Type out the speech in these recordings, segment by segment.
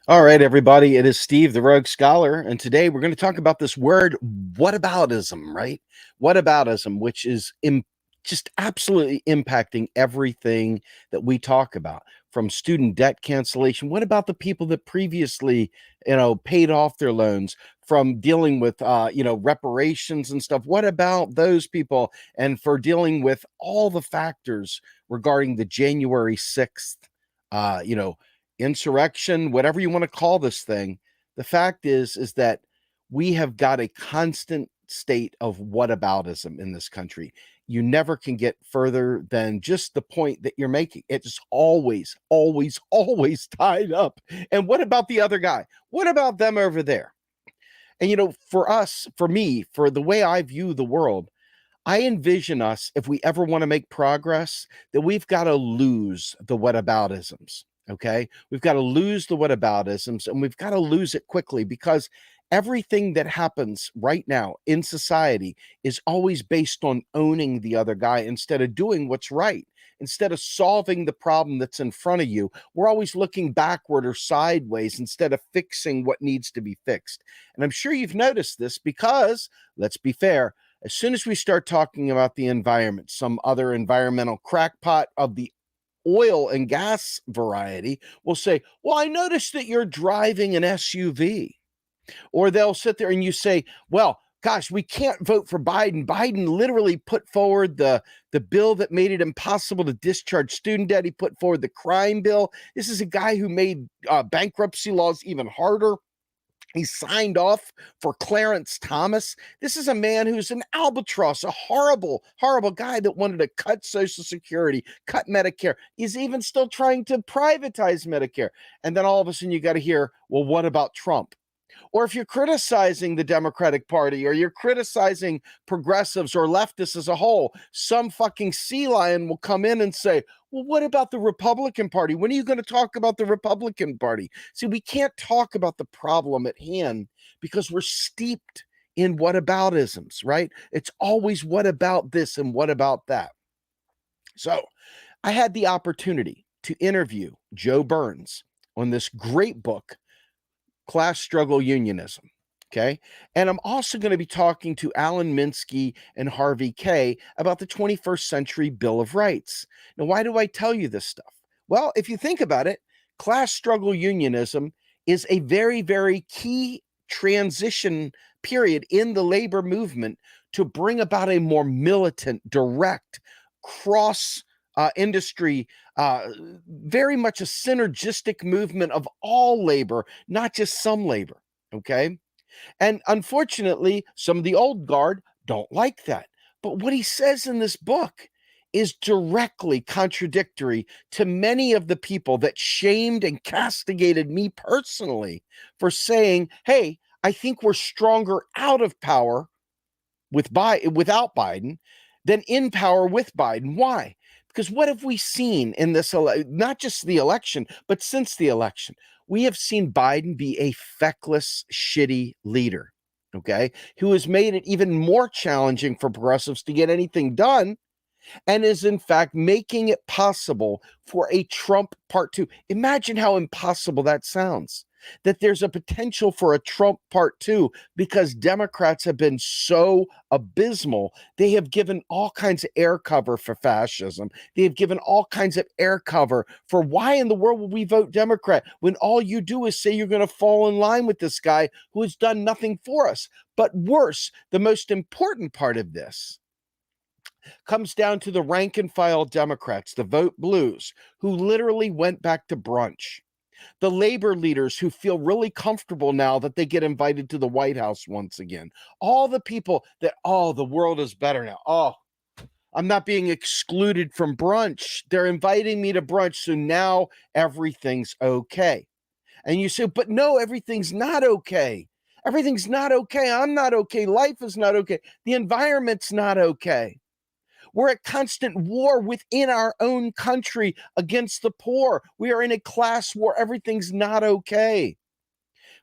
All right, everybody. It is Steve, the Rogue Scholar, and today we're going to talk about this word whataboutism, right? Whataboutism, which is just absolutely impacting everything that we talk about, from student debt cancellation. What about the people that previously, paid off their loans? From dealing with, reparations and stuff. What about those people? And for dealing with all the factors regarding the January 6th, uh, you know, insurrection, whatever you want to call this thing. The fact is that we have got a constant state of whataboutism in this country. You never can get further than just the point that you're making. It's always, always, always tied up. And what about the other guy? What about them over there? And for us, for me, for the way I view the world, I envision us, if we ever want to make progress, that we've got to lose the whataboutisms. Okay. We've got to lose the whataboutisms, and we've got to lose it quickly, because everything that happens right now in society is always based on owning the other guy instead of doing what's right. Instead of solving the problem that's in front of you, we're always looking backward or sideways instead of fixing what needs to be fixed. And I'm sure you've noticed this because, let's be fair, as soon as we start talking about the environment, some other environmental crackpot of the oil and gas variety will say, well, I noticed that you're driving an SUV. Or they'll sit there and you say, well, gosh, we can't vote for Biden. Biden literally put forward the bill that made it impossible to discharge student debt. He put forward the crime bill. This is a guy who made bankruptcy laws even harder. He signed off for Clarence Thomas. This is a man who's an albatross, a horrible, horrible guy that wanted to cut Social Security, cut Medicare. He's even still trying to privatize Medicare. And then all of a sudden you got to hear, well, what about Trump? Or if you're criticizing the Democratic Party, or you're criticizing progressives or leftists as a whole, some fucking sea lion will come in and say, well, what about the Republican Party? When are you going to talk about the Republican Party? See, we can't talk about the problem at hand because we're steeped in whataboutisms, right? It's always what about this and what about that. So I had the opportunity to interview Joe Burns on this great book, Class Struggle Unionism. Okay. And I'm also going to be talking to Alan Minsky and Harvey Kay about the 21st Century Bill of Rights. Now, why do I tell you this stuff? Well, if you think about it, class struggle unionism is a very, very key transition period in the labor movement to bring about a more militant, direct, cross industry, very much a synergistic movement of all labor, not just some labor. Okay. And unfortunately, some of the old guard don't like that. But what he says in this book is directly contradictory to many of the people that shamed and castigated me personally for saying, hey, I think we're stronger out of power without Biden than in power with Biden. Why? Because what have we seen in this, not just the election, but since the election? We have seen Biden be a feckless, shitty leader, okay, who has made it even more challenging for progressives to get anything done, and is in fact making it possible for a Trump part two. Imagine how impossible that sounds. That there's a potential for a Trump part two because Democrats have been so abysmal. They have given all kinds of air cover for fascism. They have given all kinds of air cover for why in the world would we vote Democrat when all you do is say you're going to fall in line with this guy who has done nothing for us. But worse, the most important part of this comes down to the rank and file Democrats, the vote blues, who literally went back to brunch. The labor leaders who feel really comfortable now that they get invited to the White House once again. All the people that, oh, the world is better now. Oh, I'm not being excluded from brunch. They're inviting me to brunch. So now everything's okay. And you say, but no, everything's not okay. Everything's not okay. I'm not okay. Life is not okay. The environment's not okay. We're at constant war within our own country against the poor. We are in a class war. Everything's not okay.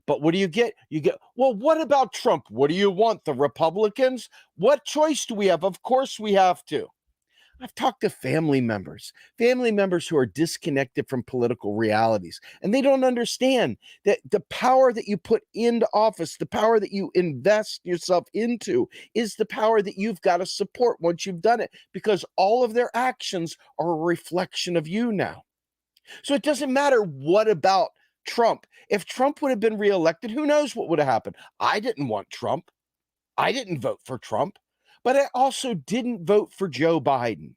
But what do you get? You get, well, what about Trump? What do you want? The Republicans? What choice do we have? Of course we have to. I've talked to family members who are disconnected from political realities, and they don't understand that the power that you put into office, the power that you invest yourself into, is the power that you've got to support once you've done it, because all of their actions are a reflection of you now. So it doesn't matter what about Trump. If Trump would have been reelected, who knows what would have happened? I didn't want Trump. I didn't vote for Trump, but I also didn't vote for Joe Biden.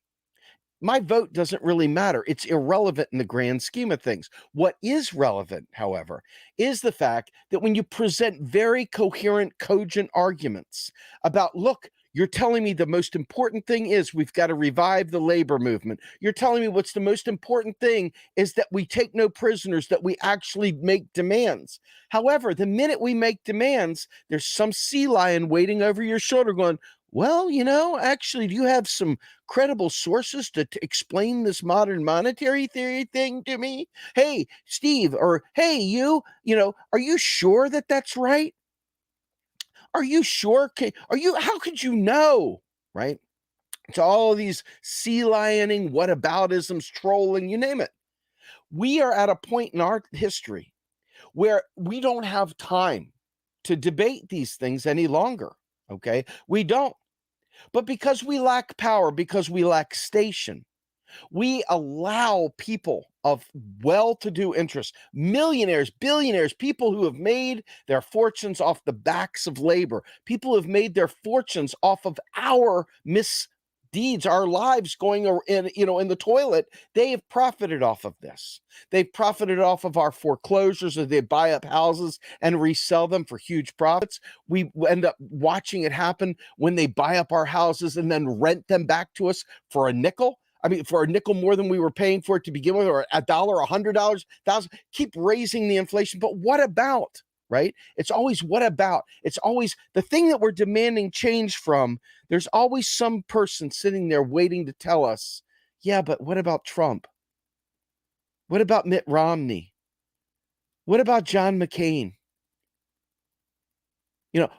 My vote doesn't really matter. It's irrelevant in the grand scheme of things. What is relevant, however, is the fact that when you present very coherent, cogent arguments about, look, you're telling me the most important thing is we've got to revive the labor movement. You're telling me what's the most important thing is that we take no prisoners, that we actually make demands. However, the minute we make demands, there's some sea lion waiting over your shoulder going, well, actually, do you have some credible sources to explain this modern monetary theory thing to me? Hey, Steve, or hey, are you sure that that's right? Are you sure? How could you know? Right? To all of these sea lioning, whataboutisms, trolling, you name it. We are at a point in our history where we don't have time to debate these things any longer. Okay? We don't. But because we lack power, because we lack station, we allow people of well-to-do interests, millionaires, billionaires, people who have made their fortunes off the backs of labor, people who have made their fortunes off of our misdeeds, our lives going in the toilet. They have profited off of this. They've profited off of our foreclosures, or they buy up houses and resell them for huge profits. We end up watching it happen when they buy up our houses and then rent them back to us for a nickel. I mean, for a nickel more than we were paying for it to begin with, or $1, $100, $1,000, keep raising the inflation. But what about, right? It's always what about. It's always the thing that we're demanding change from. There's always some person sitting there waiting to tell us, yeah, but what about Trump? What about Mitt Romney? What about John McCain?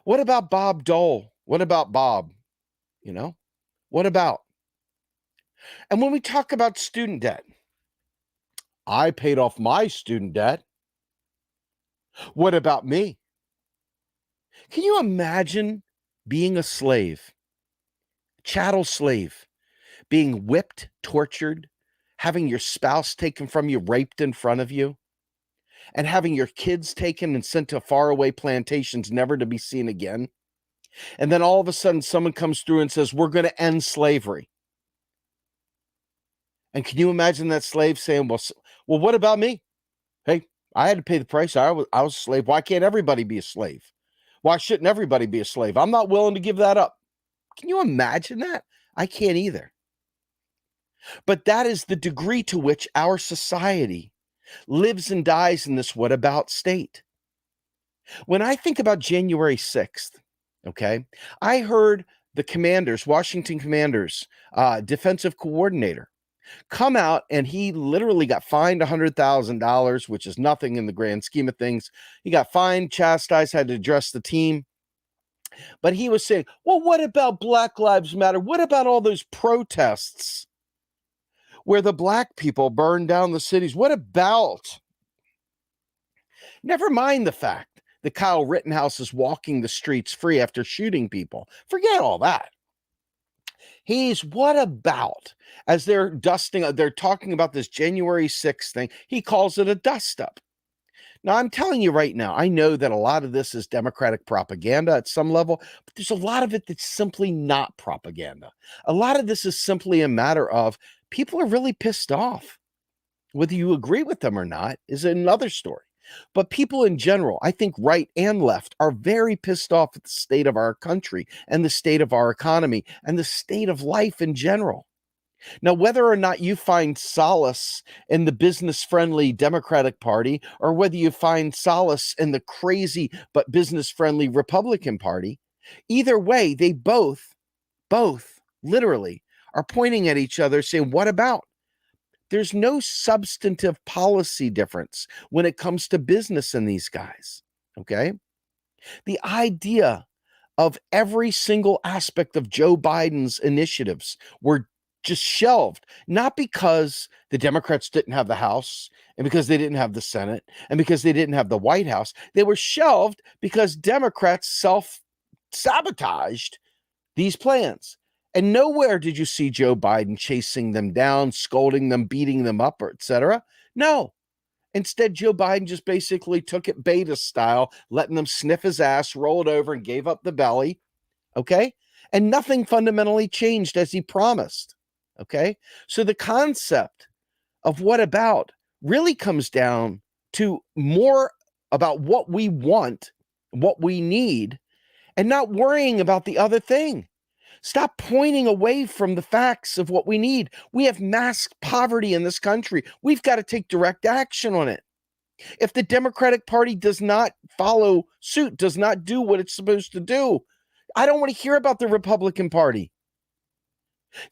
What about Bob Dole? What about Bob? What about? And when we talk about student debt, I paid off my student debt. What about me? Can you imagine being a slave, chattel slave, being whipped, tortured, having your spouse taken from you, raped in front of you, and having your kids taken and sent to faraway plantations never to be seen again? And then all of a sudden someone comes through and says, we're going to end slavery. And can you imagine that slave saying, well, what about me? Hey, I had to pay the price. I was a slave. Why can't everybody be a slave? Why shouldn't everybody be a slave? I'm not willing to give that up. Can you imagine that? I can't either. But that is the degree to which our society lives and dies in this what about state. When I think about January 6th, okay, I heard the commanders, Washington Commanders, defensive coordinator, come out, and he literally got fined $100,000, which is nothing in the grand scheme of things. He got fined, chastised, had to address the team. But he was saying, well, what about Black Lives Matter? What about all those protests where the black people burned down the cities? What about? Never mind the fact that Kyle Rittenhouse is walking the streets free after shooting people. Forget all that. He's what about, as they're talking about this January 6th thing, he calls it a dust up. Now, I'm telling you right now, I know that a lot of this is Democratic propaganda at some level, but there's a lot of it that's simply not propaganda. A lot of this is simply a matter of people are really pissed off. Whether you agree with them or not is another story. But people in general, I think right and left, are very pissed off at the state of our country and the state of our economy and the state of life in general. Now, whether or not you find solace in the business-friendly Democratic Party, or whether you find solace in the crazy but business-friendly Republican Party, either way, they both literally are pointing at each other saying, what about? There's no substantive policy difference when it comes to business in these guys, okay? The idea of every single aspect of Joe Biden's initiatives were just shelved, not because the Democrats didn't have the House and because they didn't have the Senate and because they didn't have the White House. They were shelved because Democrats self-sabotaged these plans. And nowhere did you see Joe Biden chasing them down, scolding them, beating them up, or etc. No. Instead, Joe Biden just basically took it beta style, letting them sniff his ass, roll it over, and gave up the belly. Okay? And nothing fundamentally changed as he promised. Okay? So the concept of what about really comes down to more about what we want, what we need, and not worrying about the other thing. Stop pointing away from the facts of what we need. We have mass poverty in this country. We've got to take direct action on it. If the Democratic Party does not follow suit, does not do what it's supposed to do, I don't want to hear about the Republican Party.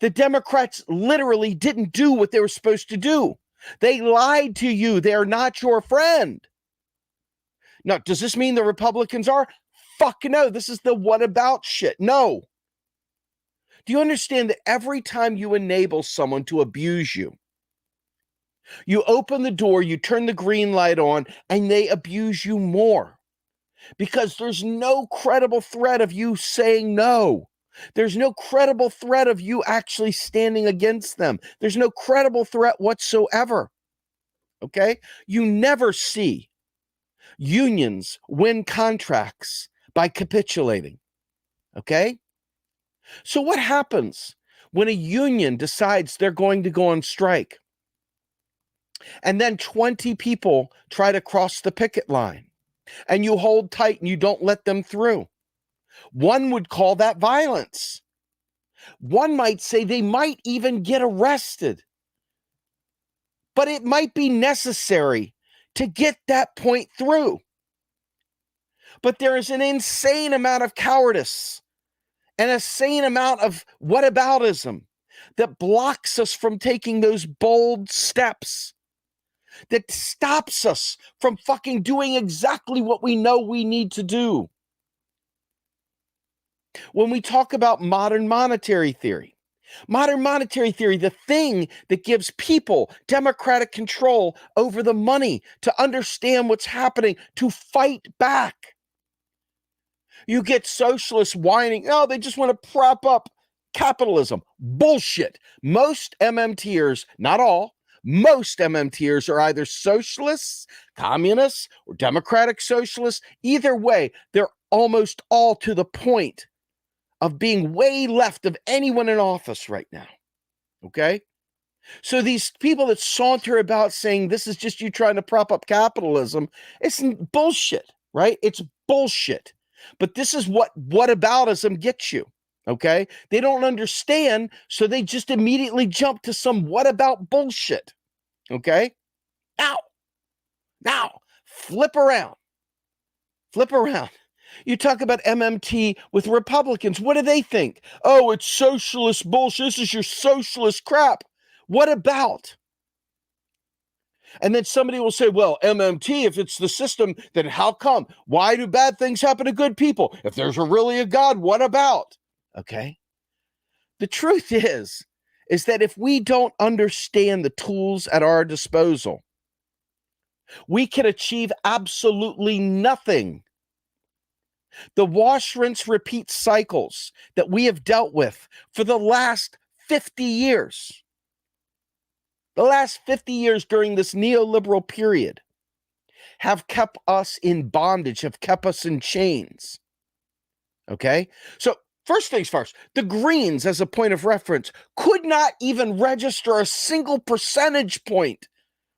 The Democrats literally didn't do what they were supposed to do. They lied to you. They are not your friend. Now, does this mean the Republicans are? Fuck no. This is the what about shit. No. Do you understand that every time you enable someone to abuse you, you open the door, you turn the green light on, and they abuse you more? Because there's no credible threat of you saying no. There's no credible threat of you actually standing against them. There's no credible threat whatsoever. Okay? You never see unions win contracts by capitulating. Okay? So what happens when a union decides they're going to go on strike and then 20 people try to cross the picket line and you hold tight and you don't let them through? One would call that violence. One might say they might even get arrested. But it might be necessary to get that point through. But there is an insane amount of cowardice, an insane amount of whataboutism that blocks us from taking those bold steps, that stops us from fucking doing exactly what we know we need to do. When we talk about modern monetary theory, the thing that gives people democratic control over the money to understand what's happening, to fight back. You get socialists whining, oh, they just want to prop up capitalism. Bullshit. Most MMTers, not all, most MMTers are either socialists, communists, or democratic socialists. Either way, they're almost all to the point of being way left of anyone in office right now. Okay? So these people that saunter about saying this is just you trying to prop up capitalism, it's bullshit, right? It's bullshit. But this is what whataboutism gets you, okay? They don't understand, so they just immediately jump to some what about bullshit, okay? Now, flip around. You talk about MMT with Republicans. What do they think? Oh, it's socialist bullshit. This is your socialist crap. What about? And then somebody will say, well, MMT, if it's the system, then how come? Why do bad things happen to good people? If there's really a God, what about? Okay. The truth is that if we don't understand the tools at our disposal, we can achieve absolutely nothing. The wash, rinse, repeat cycles that we have dealt with for the last 50 years, during this neoliberal period, have kept us in bondage, have kept us in chains. Okay? So first things first, the Greens, as a point of reference, could not even register a single percentage point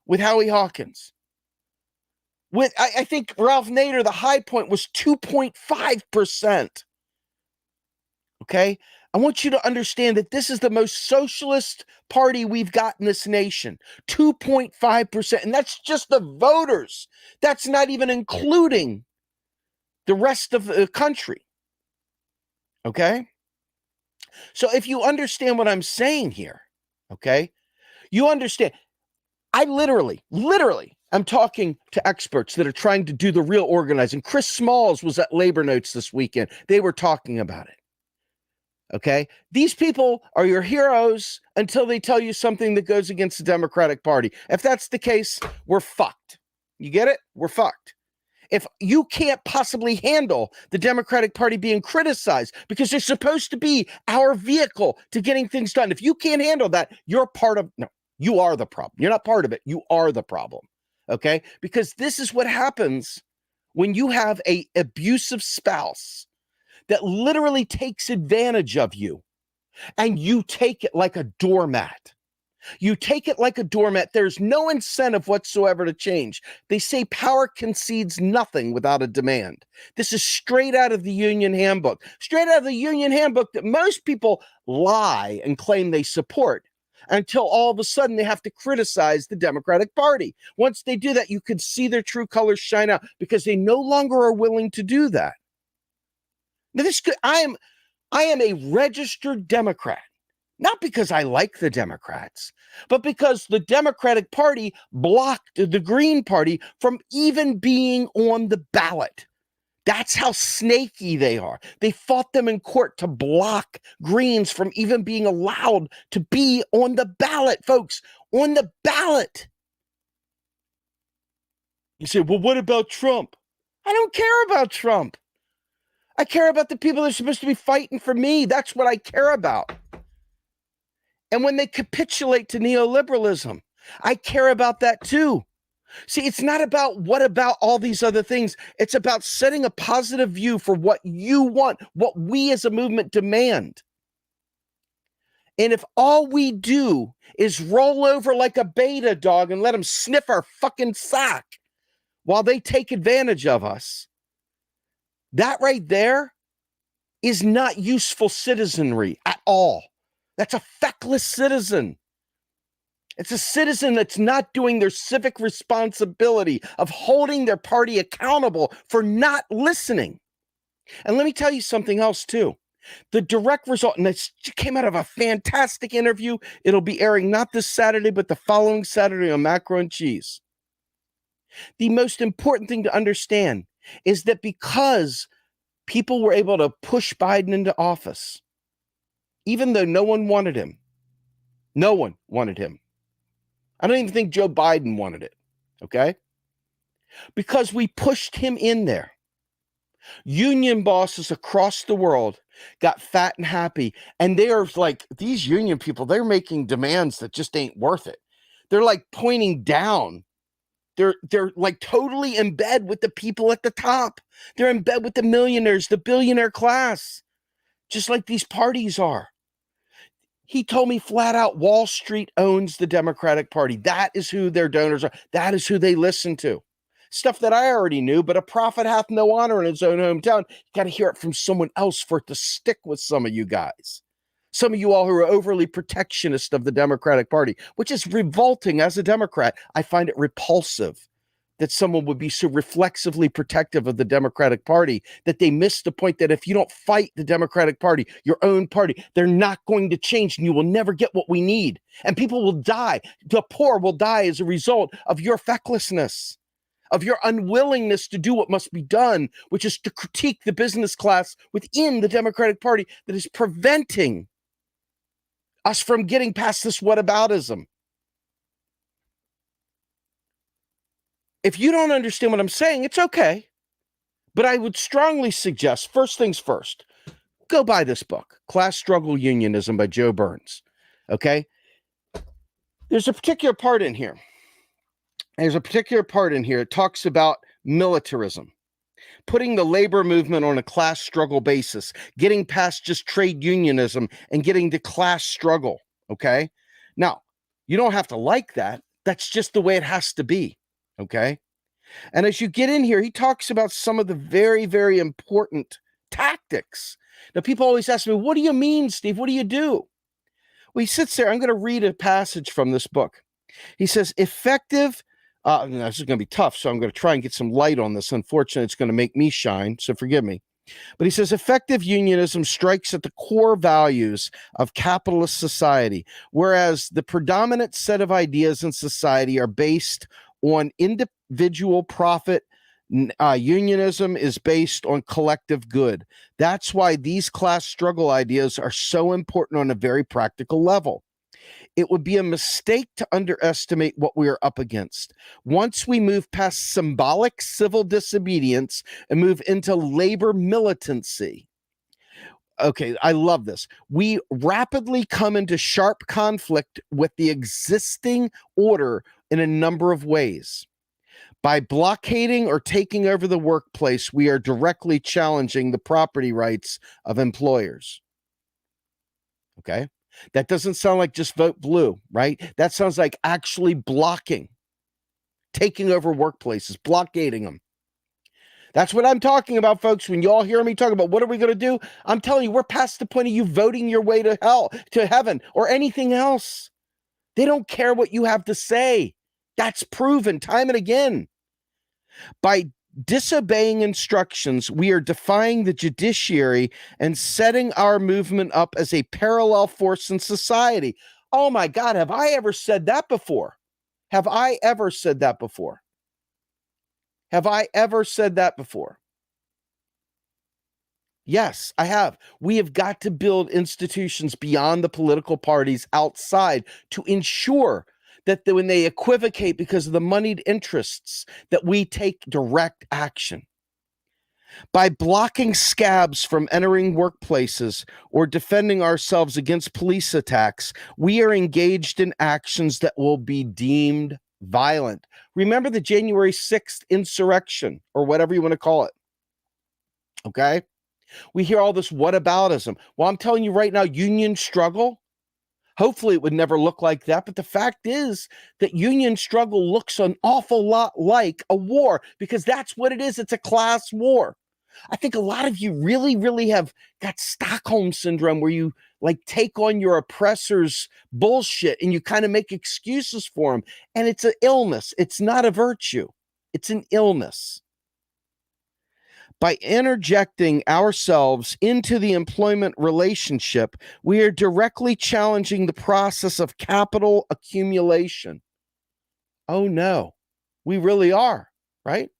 with Howie Hawkins. I think Ralph Nader, the high point was 2.5%. Okay? I want you to understand that this is the most socialist party we've got in this nation. 2.5%. And that's just the voters. That's not even including the rest of the country. Okay? So if you understand what I'm saying here, okay, you understand. I literally, I'm talking to experts that are trying to do the real organizing. Chris Smalls was at Labor Notes this weekend. They were talking about it. Okay. These people are your heroes until they tell you something that goes against the Democratic Party. If that's the case, we're fucked. You get it? We're fucked. If you can't possibly handle the Democratic Party being criticized because they're supposed to be our vehicle to getting things done, if you can't handle that, you're part of, no, you are the problem. You're not part of it. You are the problem. Okay. Because this is what happens when you have a abusive spouse that literally takes advantage of you and you take it like a doormat. You take it like a doormat. There's no incentive whatsoever to change. They say power concedes nothing without a demand. This is straight out of the Union Handbook. Straight out of the Union Handbook that most people lie and claim they support until all of a sudden they have to criticize the Democratic Party. Once they do that, you can see their true colors shine out because they no longer are willing to do that. Now, I am a registered Democrat, not because I like the Democrats, but because the Democratic Party blocked the Green Party from even being on the ballot. That's how snaky they are. They fought them in court to block Greens from even being allowed to be on the ballot, folks, on the ballot. You say, well, what about Trump? I don't care about Trump. I care about the people that are supposed to be fighting for me. That's what I care about. And when they capitulate to neoliberalism, I care about that too. See, it's not about what about all these other things. It's about setting a positive view for what you want, what we as a movement demand. And if all we do is roll over like a beta dog and let them sniff our fucking sack while they take advantage of us, that right there is not useful citizenry at all. That's a feckless citizen. It's a citizen that's not doing their civic responsibility of holding their party accountable for not listening. And let me tell you something else too. The direct result, and this came out of a fantastic interview. It'll be airing not this Saturday, but the following Saturday on Macro and Cheese. The most important thing to understand is that because people were able to push Biden into office, even though no one wanted him. No one wanted him. I don't even think Joe Biden wanted it, okay? Because we pushed him in there. Union bosses across the world got fat and happy, and they are like, these union people, they're making demands that just ain't worth it. They're like pointing down. They're like totally in bed with the people at the top. They're in bed with the millionaires, the billionaire class, just like these parties are. He told me flat out, Wall Street owns the Democratic Party. That is who their donors are. That is who they listen to. Stuff that I already knew, but a prophet hath no honor in his own hometown. You got to hear it from someone else for it to stick with some of you guys. Some of you all who are overly protectionist of the Democratic Party, which is revolting as a Democrat. I find it repulsive that someone would be so reflexively protective of the Democratic Party that they miss the point that if you don't fight the Democratic Party, your own party, they're not going to change and you will never get what we need. And people will die. The poor will die as a result of your fecklessness, of your unwillingness to do what must be done, which is to critique the business class within the Democratic Party that is preventing us from getting past this whataboutism. If you don't understand what I'm saying, it's okay. But I would strongly suggest, first things first, go buy this book, Class Struggle Unionism by Joe Burns. Okay? There's a particular part in here. It talks about militarism, putting the labor movement on a class struggle basis, getting past just trade unionism and getting to class struggle. Okay? Now, you don't have to like that. That's just the way it has to be. Okay. And as you get in here, he talks about some of the very, very important tactics. Now, people always ask me, what do you mean, Steve? What do you do? Well, he sits there. I'm going to read a passage from this book. He says, effective. This is going to be tough, so I'm going to try and get some light on this. Unfortunately, it's going to make me shine, so forgive me. But he says, effective unionism strikes at the core values of capitalist society, whereas the predominant set of ideas in society are based on individual profit Unionism is based on collective good. That's why these class struggle ideas are so important on a very practical level. It would be a mistake to underestimate what we are up against. Once we move past symbolic civil disobedience and move into labor militancy, okay, I love this. We rapidly come into sharp conflict with the existing order in a number of ways. By blockading or taking over the workplace, we are directly challenging the property rights of employers. Okay? That doesn't sound like just vote blue, right? That sounds like actually blocking, taking over workplaces, blockading them. That's what I'm talking about, folks. When y'all hear me talk about what are we going to do, I'm telling you, we're past the point of you voting your way to hell, to heaven, or anything else. They don't care what you have to say. That's proven time and again. By disobeying instructions, we are defying the judiciary and setting our movement up as a parallel force in society. Oh my God, have I ever said that before? Have I ever said that before? Have I ever said that before? Yes, I have. We have got to build institutions beyond the political parties outside to ensure that when they equivocate because of the moneyed interests, that we take direct action. By blocking scabs from entering workplaces or defending ourselves against police attacks, we are engaged in actions that will be deemed violent. Remember the January 6th insurrection, or whatever you want to call it. Okay? We hear all this whataboutism. Well, I'm telling you right now, union struggle, hopefully it would never look like that. But the fact is that union struggle looks an awful lot like a war, because that's what it is. It's a class war. I think a lot of you really, really have got Stockholm syndrome, where you like take on your oppressor's bullshit and you kind of make excuses for them. And it's an illness. It's not a virtue. It's an illness. By interjecting ourselves into the employment relationship, we are directly challenging the process of capital accumulation. Oh no, we really are, right?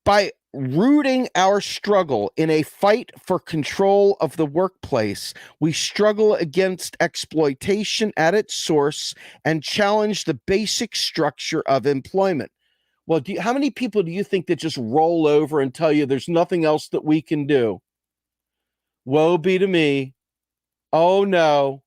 By rooting our struggle in a fight for control of the workplace, we struggle against exploitation at its source and challenge the basic structure of employment. Well, how many people do you think that just roll over and tell you there's nothing else that we can do? Woe be to me. Oh, no.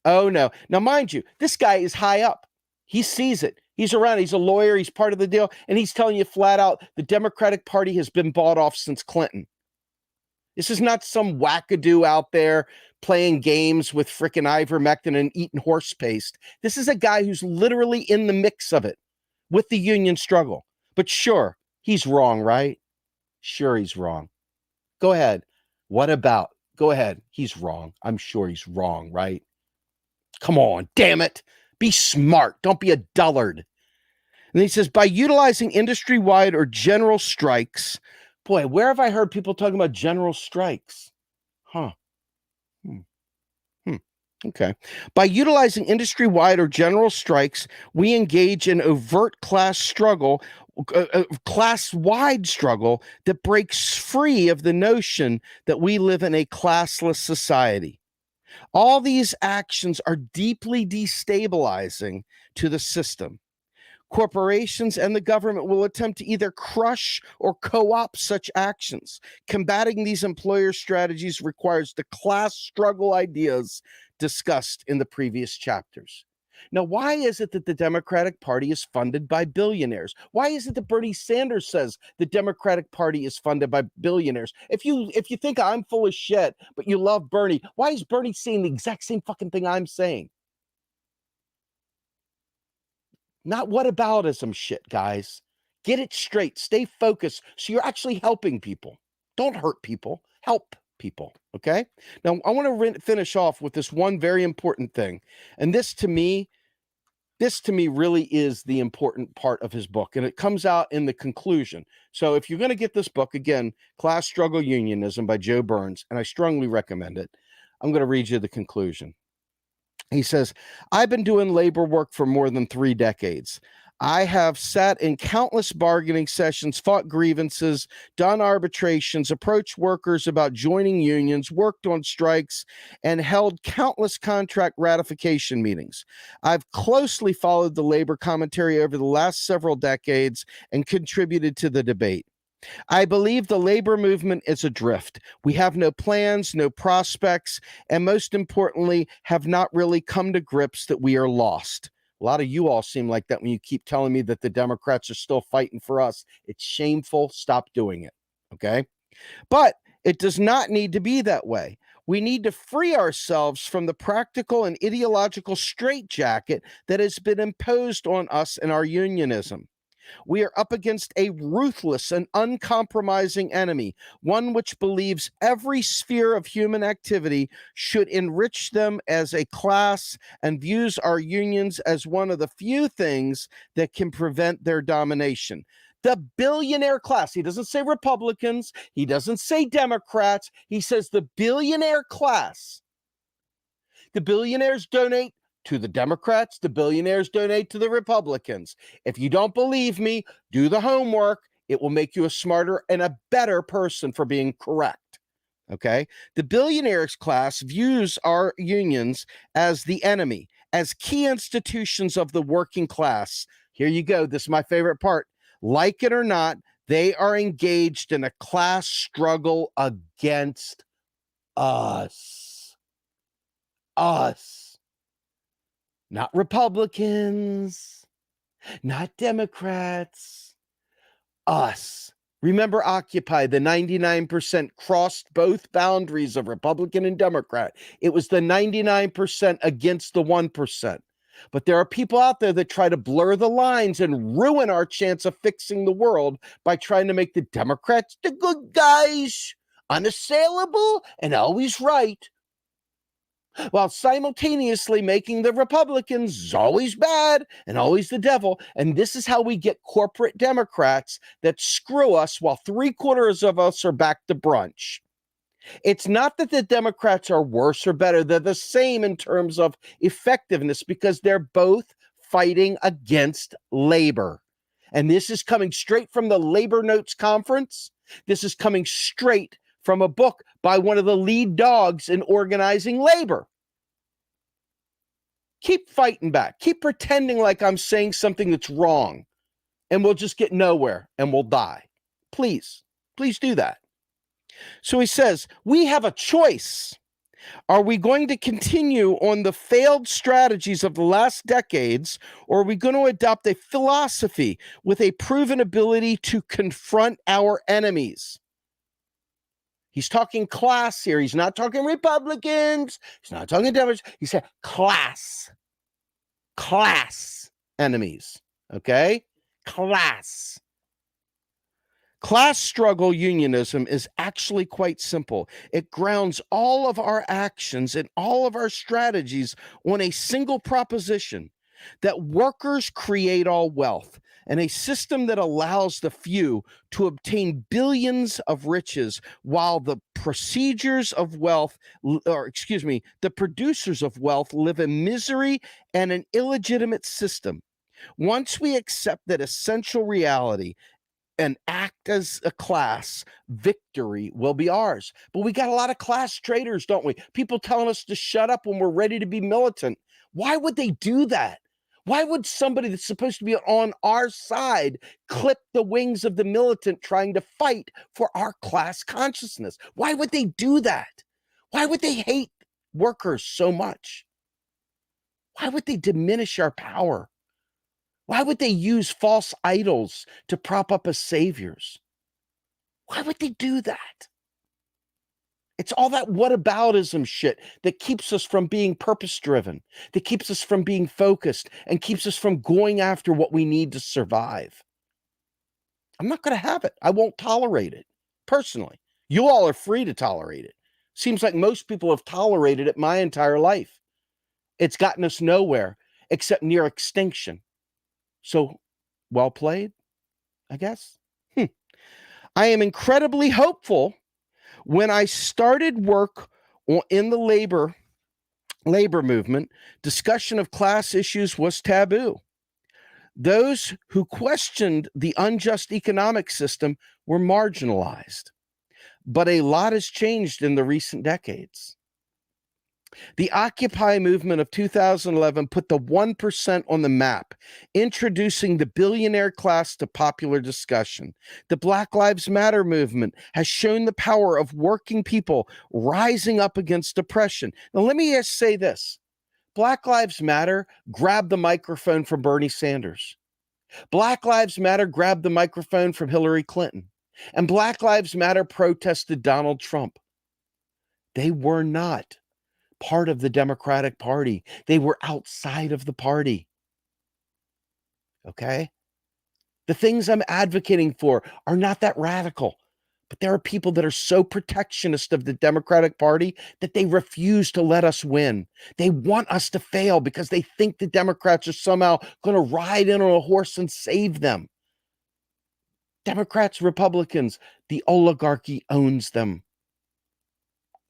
Oh, no. Now, mind you, this guy is high up. He sees it. He's around. He's a lawyer. He's part of the deal. And he's telling you flat out, the Democratic Party has been bought off since Clinton. This is not some wackadoo out there playing games with frickin' ivermectin and eating horse paste. This is a guy who's literally in the mix of it with the union struggle. But sure, he's wrong, right? Sure, he's wrong. Go ahead. What about? Go ahead. He's wrong. I'm sure he's wrong, right? Come on, damn it. Be smart. Don't be a dullard. And he says, by utilizing industry-wide or general strikes, boy, where have I heard people talking about general strikes? Huh. Okay. By utilizing industry-wide or general strikes, we engage in overt class struggle, class-wide struggle that breaks free of the notion that we live in a classless society. All these actions are deeply destabilizing to the system. Corporations and the government will attempt to either crush or co-opt such actions. Combating these employer strategies requires the class struggle ideas discussed in the previous chapters. Now, why is it that the Democratic Party is funded by billionaires? Why is it that Bernie Sanders says the Democratic Party is funded by billionaires? If you think I'm full of shit, but you love Bernie, why is Bernie saying the exact same fucking thing I'm saying? Not whataboutism shit, guys. Get it straight. Stay focused so you're actually helping people. Don't hurt people. Help people, okay? Now, I want to finish off with this one very important thing. And this to me really is the important part of his book. And it comes out in the conclusion. So if you're going to get this book, again, Class Struggle Unionism by Joe Burns, and I strongly recommend it, I'm going to read you the conclusion. He says, I've been doing labor work for more than 3 decades. I have sat in countless bargaining sessions, fought grievances, done arbitrations, approached workers about joining unions, worked on strikes, and held countless contract ratification meetings. I've closely followed the labor commentary over the last several decades and contributed to the debate. I believe the labor movement is adrift. We have no plans, no prospects, and most importantly, have not really come to grips that we are lost. A lot of you all seem like that when you keep telling me that the Democrats are still fighting for us. It's shameful. Stop doing it. Okay. But it does not need to be that way. We need to free ourselves from the practical and ideological straitjacket that has been imposed on us in our unionism. We are up against a ruthless and uncompromising enemy, one which believes every sphere of human activity should enrich them as a class and views our unions as one of the few things that can prevent their domination. The billionaire class. He doesn't say Republicans. He doesn't say Democrats. He says the billionaire class. The billionaires donate to the Democrats. The billionaires donate to the Republicans. If you don't believe me, do the homework. It will make you a smarter and a better person for being correct. Okay? The billionaires class views our unions as the enemy, as key institutions of the working class. Here you go. This is my favorite part. Like it or not, they are engaged in a class struggle against us. Us. Not Republicans, not Democrats, us. Remember Occupy, the 99% crossed both boundaries of Republican and Democrat. It was the 99% against the 1%. But there are people out there that try to blur the lines and ruin our chance of fixing the world by trying to make the Democrats the good guys, unassailable, and always right, while simultaneously making the Republicans always bad and always the devil. And this is how we get corporate Democrats that screw us while 3/4 of us are back to brunch. It's not that the Democrats are worse or better. They're the same in terms of effectiveness because they're both fighting against labor. And this is coming straight from the Labor Notes Conference. This is coming straight from a book by one of the lead dogs in organizing labor. Keep fighting back. Keep pretending like I'm saying something that's wrong, and we'll just get nowhere and we'll die. Please, please do that. So he says, we have a choice. Are we going to continue on the failed strategies of the last decades, or are we going to adopt a philosophy with a proven ability to confront our enemies? He's talking class here. He's not talking Republicans. He's not talking Democrats. He said class enemies. Okay? Class struggle unionism is actually quite simple. It grounds all of our actions and all of our strategies on a single proposition that workers create all wealth, and a system that allows the few to obtain billions of riches while the procedures of wealth, the producers of wealth live in misery and an illegitimate system. Once we accept that essential reality and act as a class, victory will be ours. But we got a lot of class traitors, don't we? People telling us to shut up when we're ready to be militant. Why would they do that? Why would somebody that's supposed to be on our side clip the wings of the militant trying to fight for our class consciousness? Why would they do that? Why would they hate workers so much? Why would they diminish our power? Why would they use false idols to prop up as saviors? Why would they do that? It's all that whataboutism shit that keeps us from being purpose-driven, that keeps us from being focused, and keeps us from going after what we need to survive. I'm not going to have it. I won't tolerate it, personally. You all are free to tolerate it. Seems like most people have tolerated it my entire life. It's gotten us nowhere except near extinction. So, well played, I guess. I am incredibly hopeful. When I started work in the labor movement, discussion of class issues was taboo. Those who questioned the unjust economic system were marginalized. But a lot has changed in the recent decades. The Occupy movement of 2011 put the 1% on the map, introducing the billionaire class to popular discussion. The Black Lives Matter movement has shown the power of working people rising up against oppression. Now, let me just say this. Black Lives Matter grabbed the microphone from Bernie Sanders. Black Lives Matter grabbed the microphone from Hillary Clinton. And Black Lives Matter protested Donald Trump. They were not part of the Democratic Party. They were outside of the party. Okay? The things I'm advocating for are not that radical, but there are people that are so protectionist of the Democratic Party that they refuse to let us win. They want us to fail because they think the Democrats are somehow going to ride in on a horse and save them. Democrats, Republicans, the oligarchy owns them.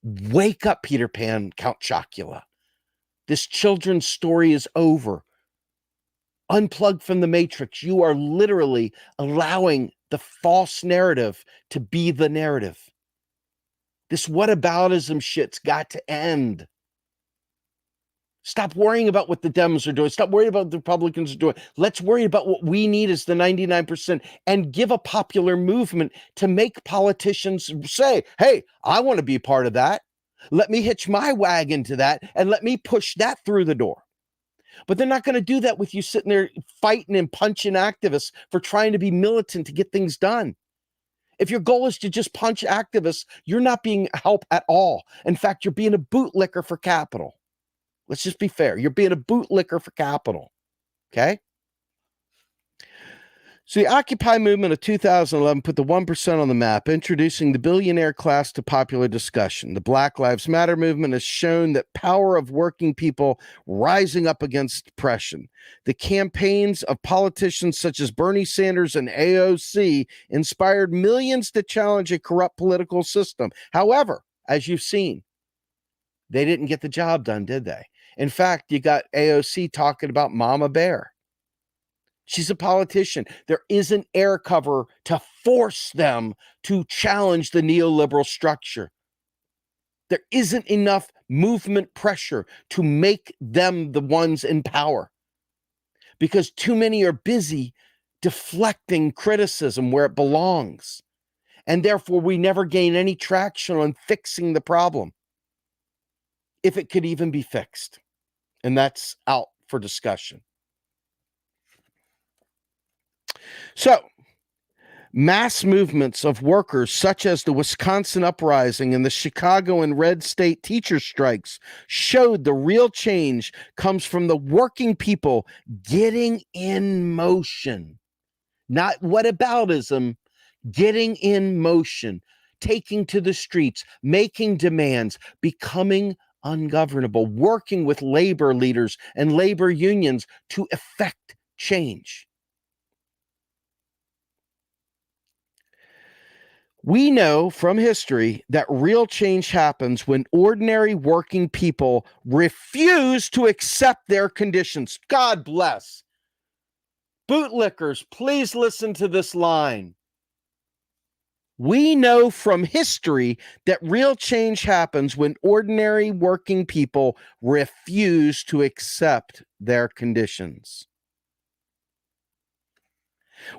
Wake up, Peter Pan, Count Chocula. This children's story is over. Unplug from the matrix. You are literally allowing the false narrative to be the narrative. This whataboutism shit's got to end. Stop worrying about what the Dems are doing. Stop worrying about what the Republicans are doing. Let's worry about what we need as the 99% and give a popular movement to make politicians say, hey, I want to be part of that. Let me hitch my wagon to that and let me push that through the door. But they're not going to do that with you sitting there fighting and punching activists for trying to be militant to get things done. If your goal is to just punch activists, you're not being help at all. In fact, you're being a bootlicker for capital. Let's just be fair. You're being a bootlicker for capital. Okay? So the Occupy movement of 2011 put the 1% on the map, introducing the billionaire class to popular discussion. The Black Lives Matter movement has shown that power of working people rising up against oppression. The campaigns of politicians such as Bernie Sanders and AOC inspired millions to challenge a corrupt political system. However, as you've seen, they didn't get the job done, did they? In fact, you got AOC talking about Mama Bear. She's a politician. There isn't air cover to force them to challenge the neoliberal structure. There isn't enough movement pressure to make them the ones in power because too many are busy deflecting criticism where it belongs. And therefore, we never gain any traction on fixing the problem, if it could even be fixed. And that's out for discussion. So, mass movements of workers, such as the Wisconsin uprising and the Chicago and red state teacher strikes, showed the real change comes from the working people getting in motion. Not whataboutism, getting in motion, taking to the streets, making demands, becoming ungovernable, working with labor leaders and labor unions to effect change. We know from history that real change happens when ordinary working people refuse to accept their conditions. God bless. Bootlickers, please listen to this line. We know from history that real change happens when ordinary working people refuse to accept their conditions.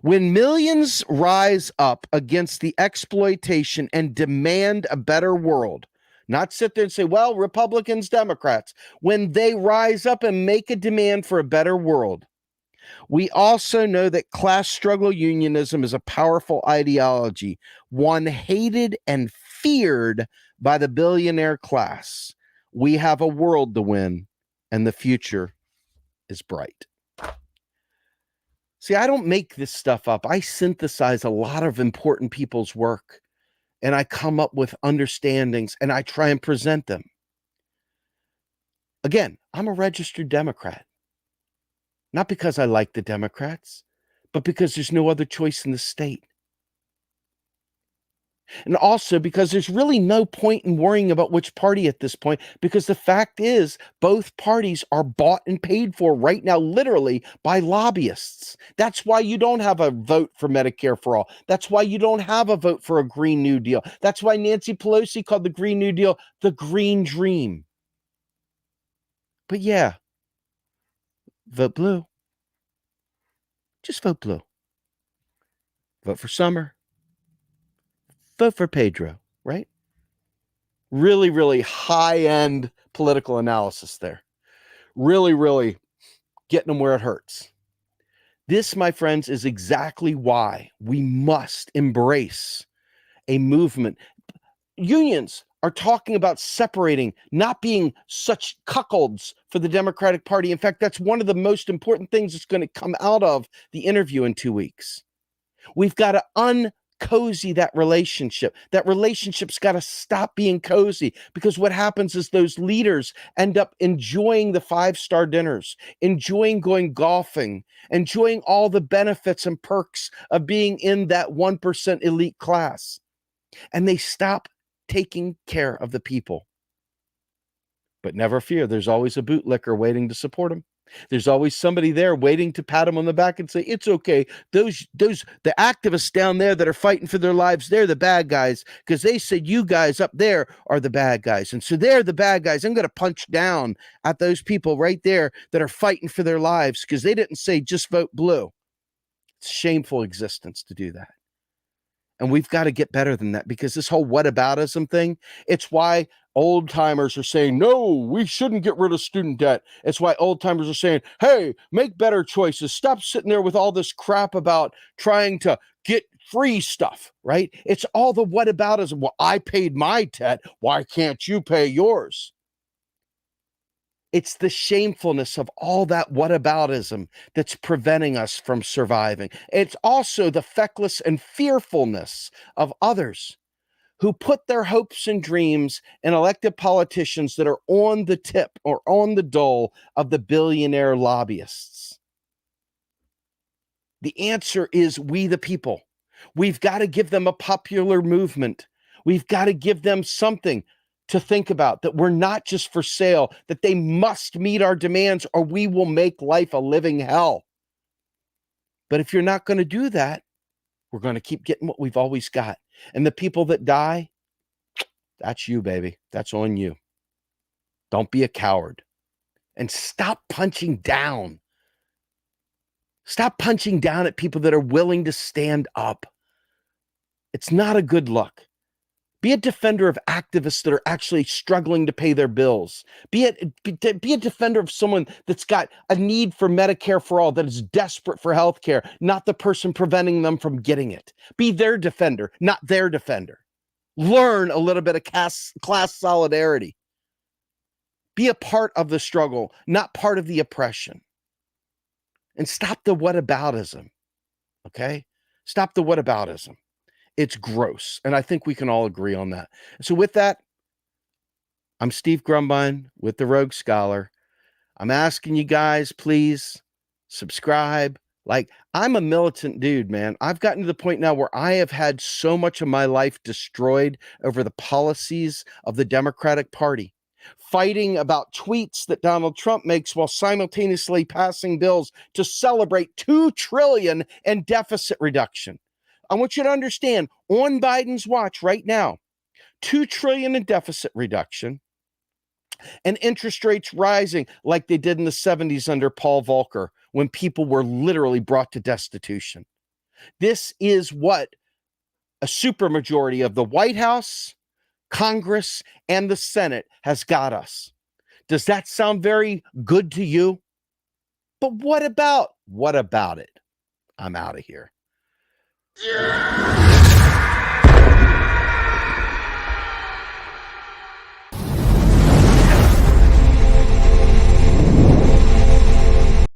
When millions rise up against the exploitation and demand a better world, not sit there and say, well, Republicans, Democrats, when they rise up and make a demand for a better world, we also know that class struggle unionism is a powerful ideology, one hated and feared by the billionaire class. We have a world to win, and the future is bright. See, I don't make this stuff up. I synthesize a lot of important people's work, and I come up with understandings, and I try and present them. Again, I'm a registered Democrat. Not because I like the Democrats, but because there's no other choice in the state. And also because there's really no point in worrying about which party at this point, because the fact is both parties are bought and paid for right now, literally by lobbyists. That's why you don't have a vote for Medicare for all. That's why you don't have a vote for a Green New Deal. That's why Nancy Pelosi called the Green New Deal the Green Dream. But yeah, vote blue. Just vote blue. Vote for Summer. Vote for Pedro, right? Really, really high-end political analysis there. Really, really getting them where it hurts. This, my friends, is exactly why we must embrace a movement. Unions are talking about separating, not being such cuckolds for the Democratic Party. In fact, that's one of the most important things that's going to come out of the interview in 2 weeks. We've got to uncozy that relationship. That relationship's got to stop being cozy, because what happens is those leaders end up enjoying the 5-star dinners, enjoying going golfing, enjoying all the benefits and perks of being in that 1% elite class. And they stop taking care of the people. But never fear, there's always a bootlicker waiting to support them. There's always somebody there waiting to pat them on the back and say, it's okay. The activists down there that are fighting for their lives, they're the bad guys, because they said you guys up there are the bad guys. And so they're the bad guys. I'm going to punch down at those people right there that are fighting for their lives, because they didn't say just vote blue. It's a shameful existence to do that. And we've got to get better than that, because this whole whataboutism thing, it's why old timers are saying, no, we shouldn't get rid of student debt. It's why old timers are saying, hey, make better choices. Stop sitting there with all this crap about trying to get free stuff, right? It's all the whataboutism. Well, I paid my debt. Why can't you pay yours? It's the shamefulness of all that whataboutism that's preventing us from surviving. It's also the feckless and fearfulness of others who put their hopes and dreams in elected politicians that are on the tip or on the dole of the billionaire lobbyists. The answer is we, the people. We've got to give them a popular movement. We've got to give them something to think about, that we're not just for sale, that they must meet our demands or we will make life a living hell. But if you're not going to do that, we're going to keep getting what we've always got. And the people that die, that's you, baby. That's on you. Don't be a coward. And stop punching down. Stop punching down at people that are willing to stand up. It's not a good look. Be a defender of activists that are actually struggling to pay their bills. Be a defender of someone that's got a need for Medicare for all, that is desperate for health care, not the person preventing them from getting it. Be their defender, not their defender. Learn a little bit of class solidarity. Be a part of the struggle, not part of the oppression. And stop the whataboutism, okay? Stop the whataboutism. It's gross. And I think we can all agree on that. So with that, I'm Steve Grumbine with the Rogue Scholar. I'm asking you guys, please subscribe. Like, I'm a militant dude, man. I've gotten to the point now where I have had so much of my life destroyed over the policies of the Democratic Party, fighting about tweets that Donald Trump makes while simultaneously passing bills to celebrate $2 trillion in deficit reduction. I want you to understand, on Biden's watch right now, $2 trillion in deficit reduction and interest rates rising like they did in the 70s under Paul Volcker, when people were literally brought to destitution. This is what a supermajority of the White House, Congress, and the Senate has got us. Does that sound very good to you? But what about it? I'm out of here. Yeah.